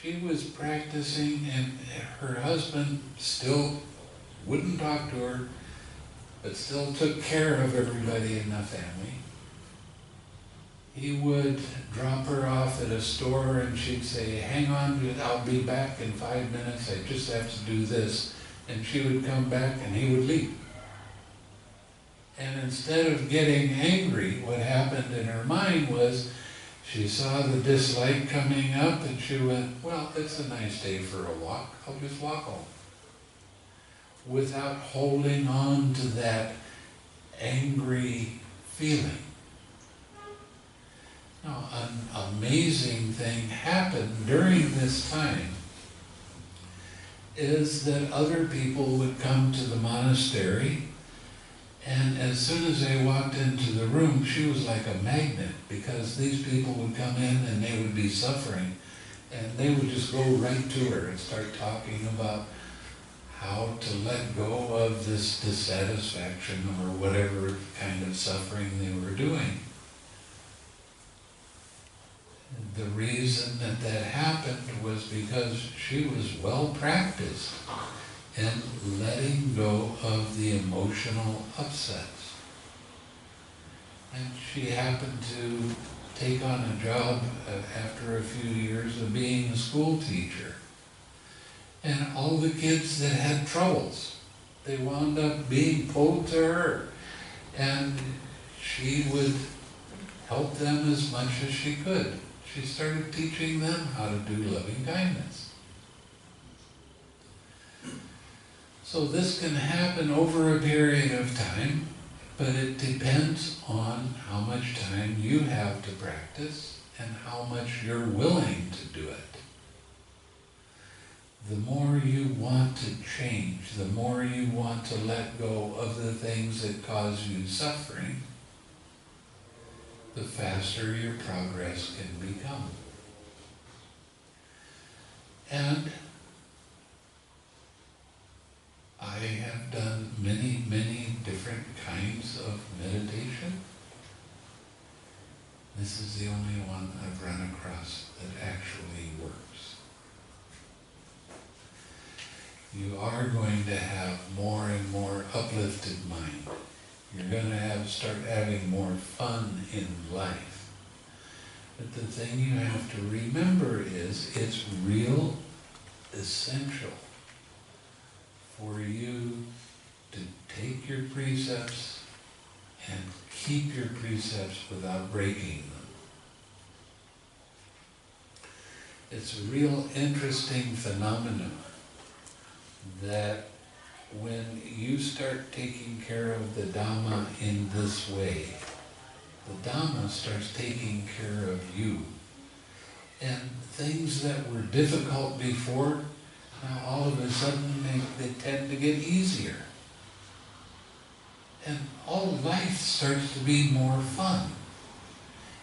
Speaker 1: she was practicing, and her husband still wouldn't talk to her, but still took care of everybody in the family. He would drop her off at a store and she'd say, hang on, I'll be back in 5 minutes, I just have to do this. And she would come back and he would leave. And instead of getting angry, what happened in her mind was she saw the dislike coming up and she went, well, it's a nice day for a walk, I'll just walk home. Without holding on to that angry feeling. Now, an amazing thing happened during this time is that other people would come to the monastery, and as soon as they walked into the room, she was like a magnet, because these people would come in and they would be suffering, and they would just go right to her and start talking about how to let go of this dissatisfaction or whatever kind of suffering they were doing. The reason that that happened was because she was well practiced in letting go of the emotional upsets. And she happened to take on a job after a few years of being a school teacher. And all the kids that had troubles, they wound up being pulled to her. And she would help them as much as she could. She started teaching them how to do loving kindness. So this can happen over a period of time, but it depends on how much time you have to practice and how much you're willing to do it. The more you want to change, the more you want to let go of the things that cause you suffering, the faster your progress can become. And I have done many, many different kinds of meditation. This is the only one I've run across that actually works. You are going to have more and more uplifted mind. You're going to start having more fun in life. But the thing you have to remember is it's real essential for you to take your precepts and keep your precepts without breaking them. It's a real interesting phenomenon that when you start taking care of the Dhamma in this way, the Dhamma starts taking care of you. And things that were difficult before, now all of a sudden they tend to get easier. And all life starts to be more fun.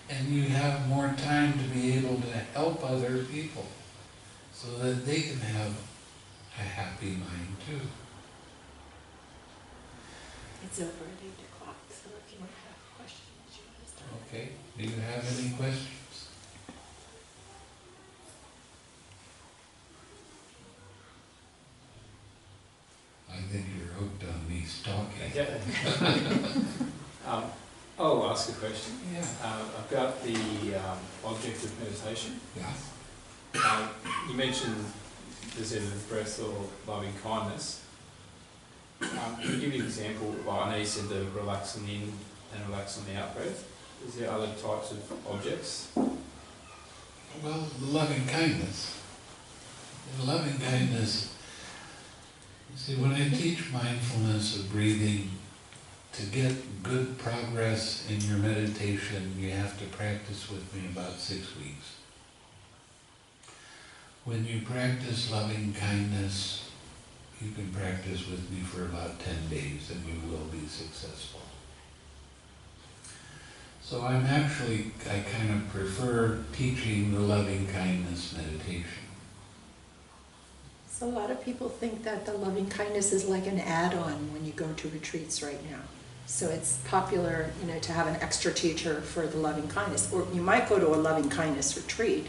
Speaker 1: And you have more time to be able to help other people so that they can have a happy mind too.
Speaker 2: It's over at 8 o'clock, so if you want to have questions, you want to start.
Speaker 1: Okay, do you have any questions? I think you're hooked on me talking.
Speaker 3: Okay. I'll ask a question.
Speaker 1: Yeah.
Speaker 3: I've got the object of meditation.
Speaker 1: Yeah.
Speaker 3: You mentioned the Zen of breath or loving kindness. Can you give me an example? Well, I know you said the relaxing in and relax on the out breath. Is there other types of objects?
Speaker 1: Well, loving kindness. Loving kindness. See, when I teach mindfulness of breathing to get good progress in your meditation, you have to practice with me about 6 weeks. When you practice loving kindness, you can practice with me for about 10 days and you will be successful. So I kind of prefer teaching the loving kindness meditation.
Speaker 2: So a lot of people think that the loving kindness is like an add-on when you go to retreats right now. So it's popular, to have an extra teacher for the loving kindness. Or you might go to a loving kindness retreat,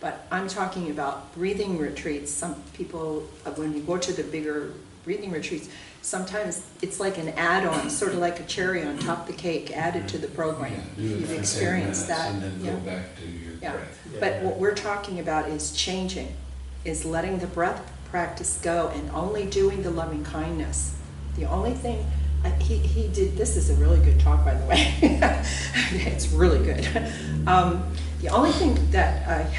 Speaker 2: but I'm talking about breathing retreats. Some people, when you go to the bigger breathing retreats, sometimes it's like an add-on, sort of like a cherry on top of the cake added to the program.
Speaker 1: Yeah, do it
Speaker 2: You've
Speaker 1: for 10
Speaker 2: experienced
Speaker 1: minutes
Speaker 2: that.
Speaker 1: and then
Speaker 2: Yeah.
Speaker 1: go back to your
Speaker 2: Yeah.
Speaker 1: breath.
Speaker 2: But what we're talking about is changing, is letting the breath practice go and only doing the loving kindness. The only thing, he did, this is a really good talk, by the way. It's really good. The only thing that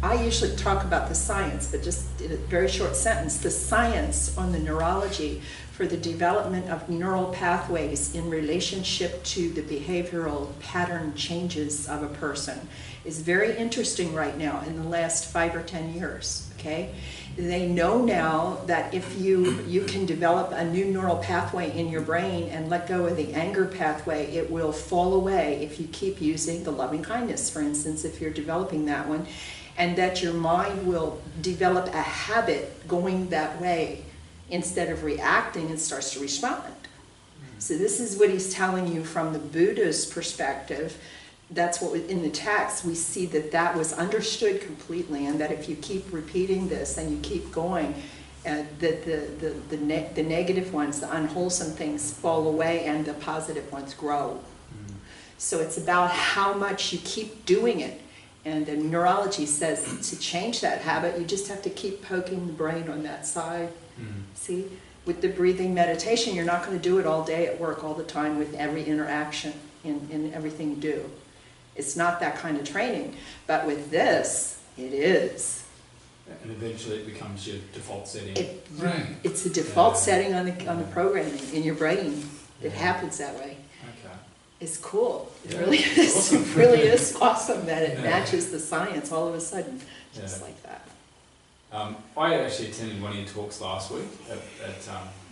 Speaker 2: I usually talk about the science, but just in a very short sentence, the science on the neurology for the development of neural pathways in relationship to the behavioral pattern changes of a person is very interesting right now in the last 5 or 10 years, okay? They know now that if you can develop a new neural pathway in your brain and let go of the anger pathway, it will fall away if you keep using the loving kindness, for instance, if you're developing that one, and that your mind will develop a habit going that way instead of reacting and starts to respond. So this is what he's telling you from the Buddha's perspective. That's what in the text we see that was understood completely, and that if you keep repeating this and you keep going, that the negative ones, the unwholesome things fall away and the positive ones grow. So it's about how much you keep doing it. And the neurology says to change that habit, you just have to keep poking the brain on that side. See? With the breathing meditation, you're not going to do it all day at work, all the time, with every interaction in everything you do. It's not that kind of training. But with this, it is.
Speaker 3: And eventually it becomes your default setting.
Speaker 1: Right.
Speaker 2: It's a default setting on the programming in your brain. It happens that way.
Speaker 3: Okay.
Speaker 2: It's cool. It
Speaker 3: Yeah.
Speaker 2: really is.
Speaker 3: Awesome.
Speaker 2: It really is awesome that it
Speaker 3: Yeah.
Speaker 2: matches the science all of a sudden, just
Speaker 3: Yeah.
Speaker 2: like that.
Speaker 3: I actually attended one of your talks last week at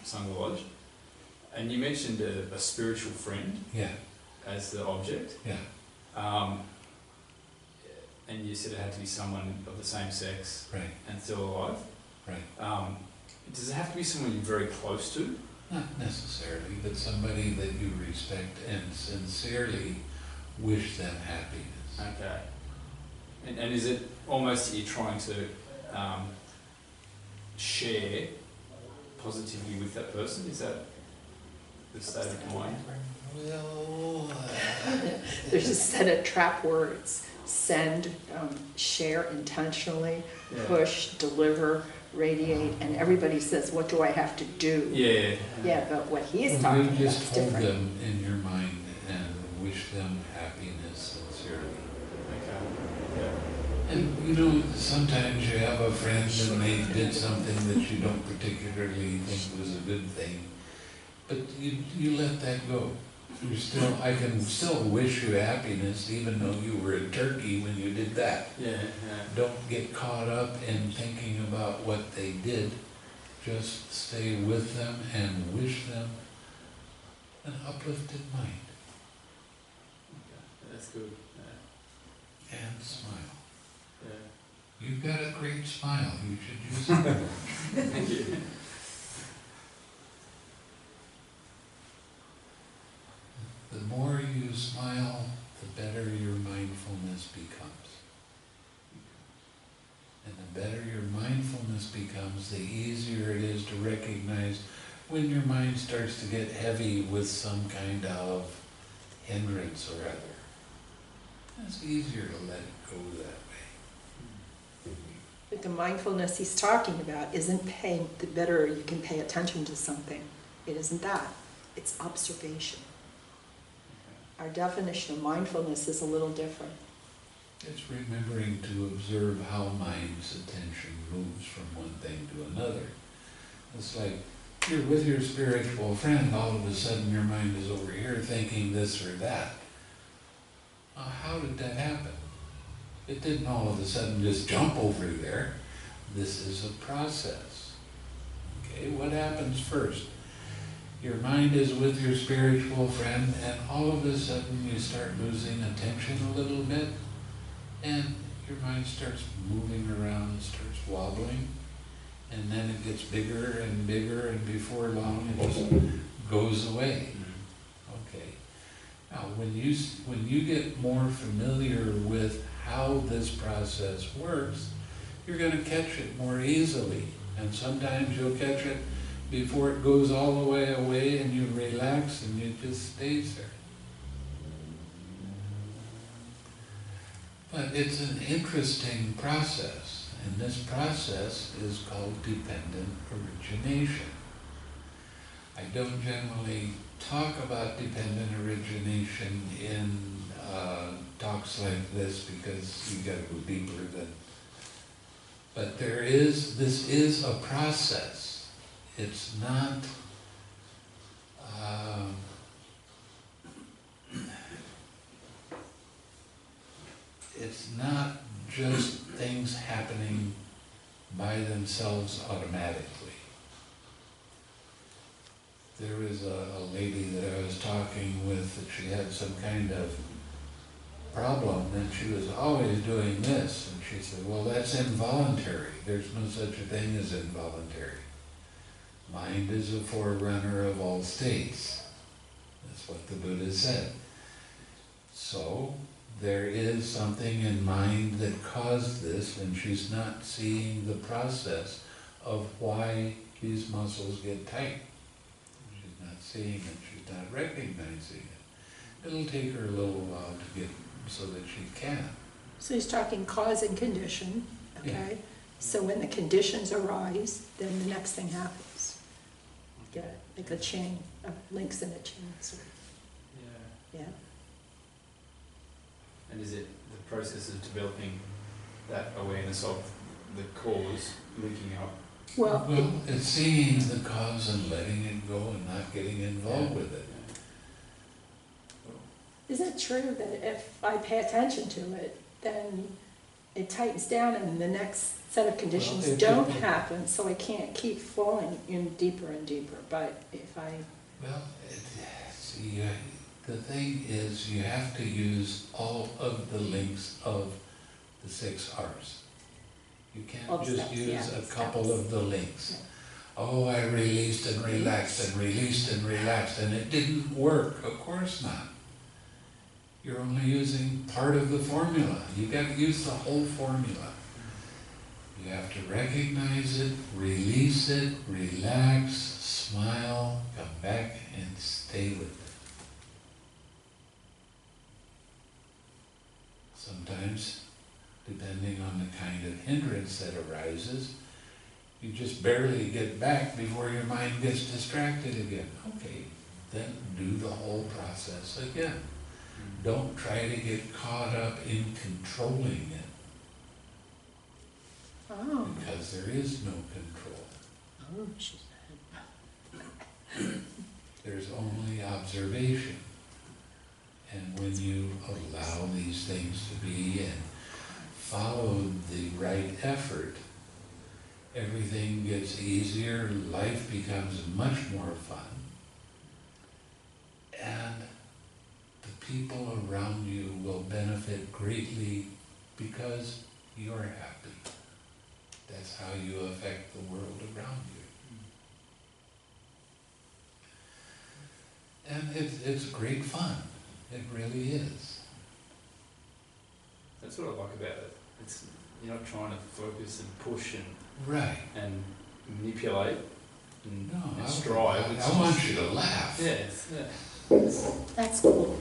Speaker 3: Sangha Lodge, and you mentioned a spiritual friend
Speaker 1: Yeah,
Speaker 3: as the object,
Speaker 1: yeah.
Speaker 3: and you said it had to be someone of the same sex
Speaker 1: Right,
Speaker 3: and still alive.
Speaker 1: right.
Speaker 3: Does it have to be someone you're very close to?
Speaker 1: Not necessarily, but somebody that you respect and sincerely wish them happiness.
Speaker 3: Okay. And is it almost that you're trying to share positively with that person? Is that the state of mind?
Speaker 1: Well,
Speaker 2: There's a set of trap words: send, share intentionally,
Speaker 3: Yeah.
Speaker 2: push, deliver, radiate, and everybody says, what do I have to do?
Speaker 3: Yeah.
Speaker 2: Yeah, but what he's
Speaker 1: well,
Speaker 2: talking
Speaker 1: you
Speaker 2: about
Speaker 1: just
Speaker 2: is
Speaker 1: hold
Speaker 2: different.
Speaker 1: them in your mind and wish them happiness sincerely.
Speaker 3: Okay. Yeah.
Speaker 1: And sometimes you have a friend and they did something that you don't particularly think was a good thing, but you let that go. I can still wish you happiness even though you were a turkey when you did that.
Speaker 3: Yeah.
Speaker 1: Don't get caught up in thinking about what they did. Just stay with them and wish them an uplifted mind
Speaker 3: That's good. Yeah.
Speaker 1: and smile.
Speaker 3: Yeah.
Speaker 1: You've got a great smile. You should use it.
Speaker 3: Thank you.
Speaker 1: The more you smile, the better your mindfulness becomes. And the better your mindfulness becomes, the easier it is to recognize when your mind starts to get heavy with some kind of hindrance or other. It's easier to let it go that way.
Speaker 2: But the mindfulness he's talking about isn't paying, the better you can pay attention to something. It isn't that. It's observation. Our definition of mindfulness is a little different.
Speaker 1: It's remembering to observe how mind's attention moves from one thing to another. It's like you're with your spiritual friend, all of a sudden your mind is over here thinking this or that. How did that happen? It didn't all of a sudden just jump over there. This is a process. Okay, what happens first? Your mind is with your spiritual friend, and all of a sudden you start losing attention a little bit, and your mind starts moving around, starts wobbling, and then it gets bigger and bigger, and before long it just goes away. Okay. Now, when you get more familiar with how this process works, you're going to catch it more easily, and sometimes you'll catch it before it goes all the way away, and you relax and it just stays there. But it's an interesting process, and this process is called dependent origination. I don't generally talk about dependent origination in talks like this because you got to go deeper than. But this is a process. It's not. It's not just things happening by themselves automatically. There was a lady that I was talking with that she had some kind of problem and she was always doing this, and she said, well, that's involuntary. There's no such a thing as involuntary. Mind is a forerunner of all states. That's what the Buddha said. So there is something in mind that caused this, and she's not seeing the process of why these muscles get tight. She's not seeing it, she's not recognizing it. It'll take her a little while to get so that she can.
Speaker 2: So he's talking cause and condition, okay?
Speaker 1: Yeah.
Speaker 2: So when the conditions arise, then the next thing happens. Get it? Like a chain of links in a chain. Sort of. Yeah.
Speaker 3: And is it the process of developing that awareness of the cause linking up?
Speaker 2: Well,
Speaker 1: it's seeing the cause and letting it go and not getting involved with it.
Speaker 2: isn't it true that if I pay attention to it, then it tightens down and the next set of conditions don't happen, so I can't keep falling in deeper and deeper. But if I...
Speaker 1: Well, see, the thing is you have to use all of the links of the 6 R's. You can't just use a couple of the links. Yeah. Oh, I released and relaxed and released and relaxed, and it didn't work. Of course not. You're only using part of the formula. You've got to use the whole formula. You have to recognize it, release it, relax, smile, come back and stay with it. Sometimes, depending on the kind of hindrance that arises, you just barely get back before your mind gets distracted again. Okay, then do the whole process again. Don't try to get caught up in controlling it.
Speaker 2: Oh.
Speaker 1: Because there is no control.
Speaker 2: Oh, she said.
Speaker 1: There's only observation. And when you allow these things to be and follow the right effort, everything gets easier, life becomes much more fun, and the people around you will benefit greatly because you're happy. That's how you affect the world around you. And it's great fun. It really is.
Speaker 3: That's what I like about it. It's, you're not trying to focus and push and
Speaker 1: right
Speaker 3: and manipulate and,
Speaker 1: no,
Speaker 3: and strive.
Speaker 1: I want you to laugh.
Speaker 3: Yeah,
Speaker 2: That's cool.